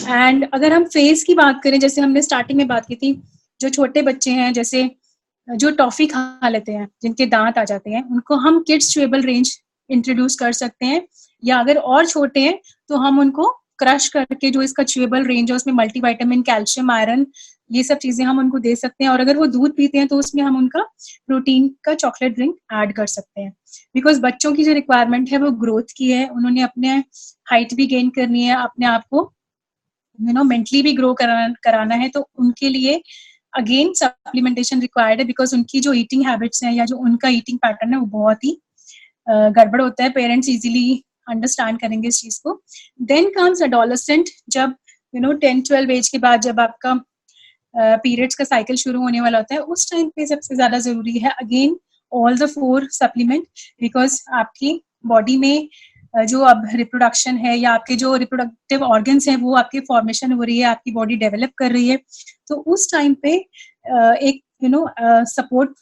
And अगर हम face की बात करें, जैसे हमने स्टार्टिंग में बात की थी, जो छोटे बच्चे हैं, जैसे जो टॉफी खा लेते हैं, जिनके दांत आ जाते हैं, उनको हम किड्स च्यूएबल रेंज इंट्रोड्यूस कर सकते हैं, या अगर और छोटे हैं तो हम उनको क्रश करके जो इसका च्यूएबल रेंज है उसमें मल्टीविटामिन, कैल्शियम, आयरन, ये सब चीजें हम उनको दे सकते हैं। और अगर वो दूध पीते हैं तो उसमें हम उनका प्रोटीन का चॉकलेट ड्रिंक ऐड कर सकते हैं, बिकॉज बच्चों की जो रिक्वायरमेंट है वो ग्रोथ की है, उन्होंने अपने हाइट भी गेन करनी है, अपने आप को मेंटली भी ग्रो कराना है, तो उनके लिए अगेन सप्लीमेंटेशन रिक्वायर्ड है, बिकॉज उनकी जो ईटिंग हैबिट्स हैं या जो उनका ईटिंग पैटर्न है वो बहुत ही गड़बड़ होता है। पेरेंट्स इजीली अंडरस्टैंड करेंगे इस चीज को। देन कम्स एडोलेसेंट, जब 10-12 एज के बाद जब आपका पीरियड्स का साइकिल शुरू होने वाला होता है, उस टाइम पे सबसे ज्यादा जरूरी है again all the 4 supplement, because आपकी बॉडी में जो अब रिप्रोडक्शन है या आपके जो रिप्रोडक्टिव ऑर्गन्स हैं वो आपकी फॉर्मेशन हो रही है, आपकी बॉडी डेवलप कर रही है, तो उस टाइम पे एक सपोर्ट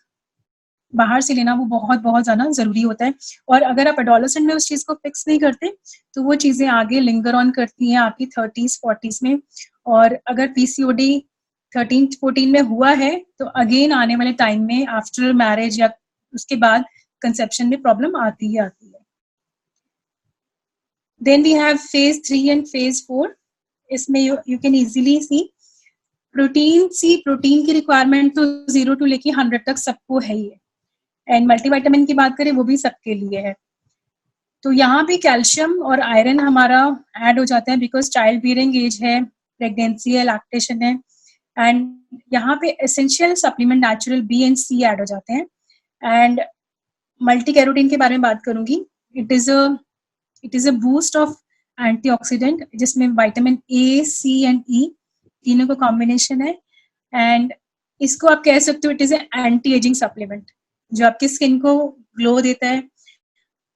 बाहर से लेना वो बहुत बहुत ज्यादा जरूरी होता है। और अगर आप एडोलेसेंट में उस चीज को फिक्स नहीं करते तो वो चीजें आगे लिंगर ऑन करती हैं आपकी 30s-40s में। और अगर पीसीओडी 13-14 में हुआ है तो अगेन आने वाले टाइम में आफ्टर मैरिज या उसके बाद कंसेप्शन में प्रॉब्लम आती ही आती है। Then we have phase 3 and phase 4. इसमें you can easily see protein की रिक्वायरमेंट तो 0 to लेके 100 तक सबको है ही है, एंड मल्टीविटामिन की बात करें वो भी सबके लिए है। तो यहाँ पे कैल्शियम और आयरन हमारा ऐड हो जाता है, बिकॉज चाइल्ड बियरिंग एज है, प्रेगनेंसी है, लैक्टेशन है, एंड यहाँ पे essential supplement natural B and C add हो जाते हैं। एंड मल्टी कैरोटीन के बारे में बात करूंगी। It is a boost of antioxidant, जिसमें विटामिन ए, सी एंड ई तीनों का कॉम्बिनेशन है। एंड इसको आप कह सकते हो it is anti ageing supplement, जो आपकी स्किन को ग्लो देता है,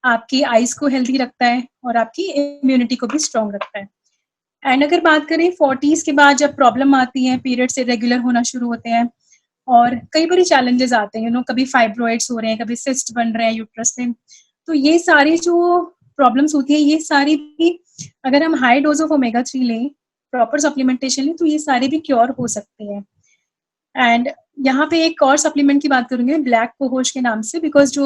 आपकी आईज को हेल्दी रखता है और आपकी इम्यूनिटी को भी स्ट्रॉन्ग रखता है। एंड अगर बात करें 40s के बाद जब प्रॉब्लम आती है, पीरियड्स इरेगुलर होना शुरू होते हैं और कई बारी चैलेंजेस आते हैं, कभी फाइब्रॉइड्स हो रहे हैं, कभी सिस्ट बन रहे हैं यूट्रस में, तो ये सारी जो प्रॉब्लम्स होती है, ये सारी भी अगर हम हाई डोज ऑफ ओमेगा 3 लें, प्रॉपर सप्लीमेंटेशन लें, तो ये सारे भी क्योर हो सकते हैं। एंड यहाँ पे एक और सप्लीमेंट की बात करूंगी ब्लैक कोहोश के नाम से, बिकॉज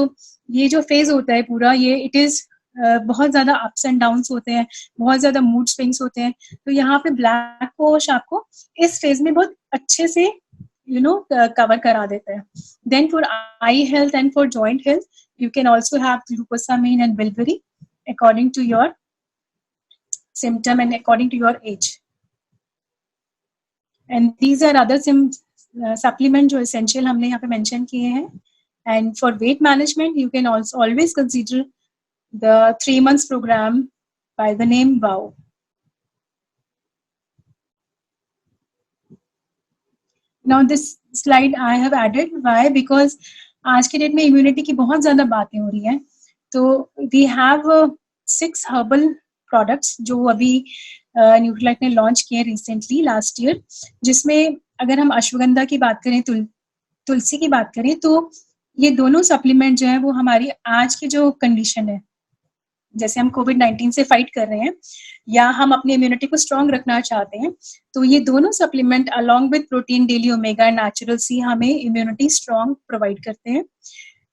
ये जो फेज होता है पूरा, ये इट इज बहुत ज्यादा अप्स एंड डाउन्स होते हैं, बहुत ज्यादा मूड स्विंग्स होते हैं, तो यहाँ पे ब्लैक कोहोश आपको इस फेज में बहुत अच्छे से कवर करा देता है। Then for eye health and for joint health you can also have glucosamine and bilberry according to your symptom and according to your age. And these are other supplement जो essential हमने यहाँ पे mention किए हैं. And for weight management, you can also always consider the 3 months program by the name WOW. Now this slide I have added. Why? Because आज के date में immunity की बहुत ज्यादा बातें हो रही हैं, तो वी हैव 6 हर्बल प्रोडक्ट्स जो अभी न्यूट्रीलाइट ने लॉन्च किए रिसेंटली लास्ट ईयर, जिसमें अगर हम अश्वगंधा की बात करें, तुलसी की बात करें, तो ये दोनों सप्लीमेंट जो है वो हमारी आज की जो कंडीशन है, जैसे हम कोविड-19 से फाइट कर रहे हैं या हम अपनी इम्यूनिटी को स्ट्रॉन्ग रखना चाहते हैं, तो ये दोनों supplement along with protein, daily omega and natural C हमें इम्यूनिटी स्ट्रॉन्ग प्रोवाइड करते हैं।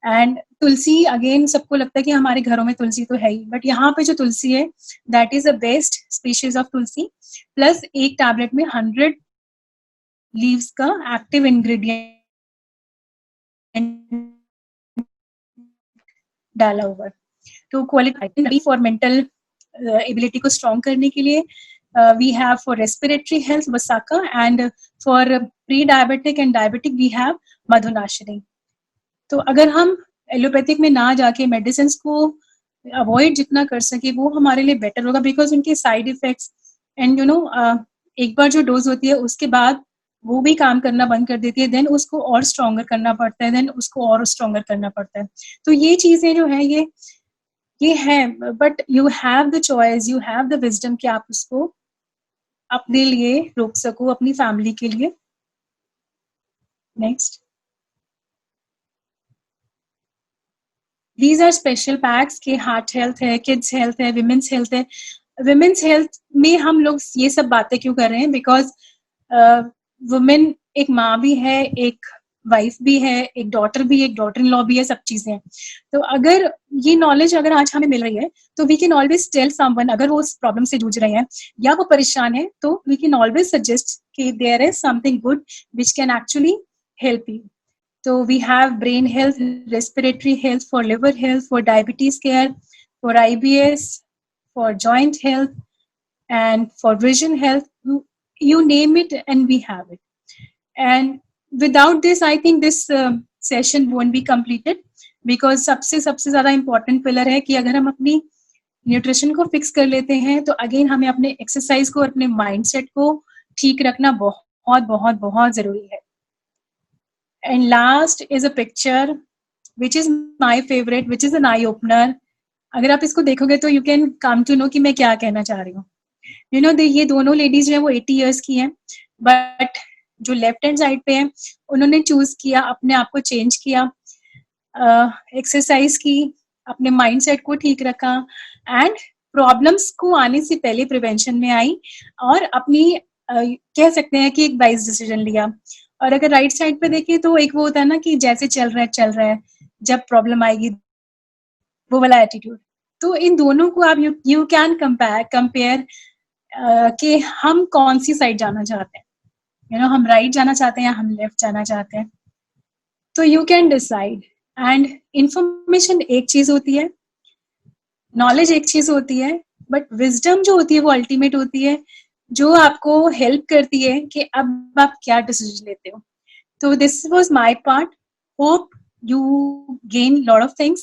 एंड तुलसी, अगेन सबको लगता है कि हमारे घरों में तुलसी तो है ही, बट यहाँ पे जो तुलसी है that is the best species of Tulsi, plus एक टैबलेट में 100 लीव्स का एक्टिव इंग्रेडिएंट डाला हुआ है। तो क्वालिटी फॉर मेंटल एबिलिटी को स्ट्रॉन्ग करने के लिए we have for respiratory health Vasaka, and for pre diabetic and diabetic we have Madhunashini. तो अगर हम एलोपैथिक में ना जाके मेडिसिन को अवॉइड जितना कर सके वो हमारे लिए बेटर होगा, बिकॉज उनके साइड इफेक्ट्स एंड एक बार जो डोज होती है उसके बाद वो भी काम करना बंद कर देती है, देन उसको और स्ट्रॉन्गर करना पड़ता है, देन उसको और स्ट्रॉन्गर करना पड़ता है। तो ये चीजें जो है ये है, but you have the choice, you have the wisdom कि आप उसको अपने लिए रोक सको, अपनी फैमिली के लिए। Next, these are special packs के हार्ट हेल्थ है, किड्स हेल्थ है, विमेन्स हेल्थ है, वुमेन्स हेल्थ में हम लोग ये सब बातें क्यों कर रहे हैं? बिकॉज वुमेन एक माँ भी है, एक वाइफ भी है, एक डॉटर भी, एक डॉटर इन लॉ भी है, सब चीजें हैं. तो अगर ये नॉलेज अगर आज हमें मिल रही है तो we can always tell someone, अगर वो उस प्रॉब्लम से जूझ रहे हैं या वो परेशान है, तो वी कैन ऑलवेज सजेस्ट कि there is something good which can actually help you. So we have brain health, respiratory health, for liver health, for diabetes care, for IBS, for joint health, and for vision health. You name it, and we have it. And without this, I think this session won't be completed, because सबसे ज़्यादा important pillar है कि अगर हम अपनी nutrition को fix कर लेते हैं तो अगेन हमें अपने एक्सरसाइज को और अपने माइंडसेट को ठीक रखना बहुत बहुत बहुत जरूरी है. And last is a picture which is my favorite, which is an eye opener. अगर आप इसको देखोगे तो you can come to know कि मैं क्या कहना चाह रही हूँ. You know, ये दोनों लेडीज जो है वो 80 years की हैं, बट जो लेफ्ट हैंड साइड पे है उन्होंने चूज किया, अपने आप को चेंज किया, एक्सरसाइज की, अपने माइंडसेट को ठीक रखा, एंड प्रॉब्लम्स को आने से पहले प्रिवेंशन में आई और अपनी कह सकते हैं कि एक वाइज डिसीजन लिया. और अगर राइट साइड पे देखें तो एक वो होता है ना कि जैसे चल रहा है, जब प्रॉब्लम आएगी वो वाला एटीट्यूड. तो इन दोनों को आप यू कैन कंपेयर कि हम कौन सी साइड जाना चाहते हैं. यू नो, हम राइट जाना चाहते हैं या हम लेफ्ट जाना चाहते हैं. तो you can decide. And information एक चीज होती है, नॉलेज एक चीज होती है, बट विजडम जो होती है वो अल्टीमेट होती है, जो आपको हेल्प करती है कि अब आप क्या डिसीजन लेते हो. तो this was my part. Hope you gain lot of things.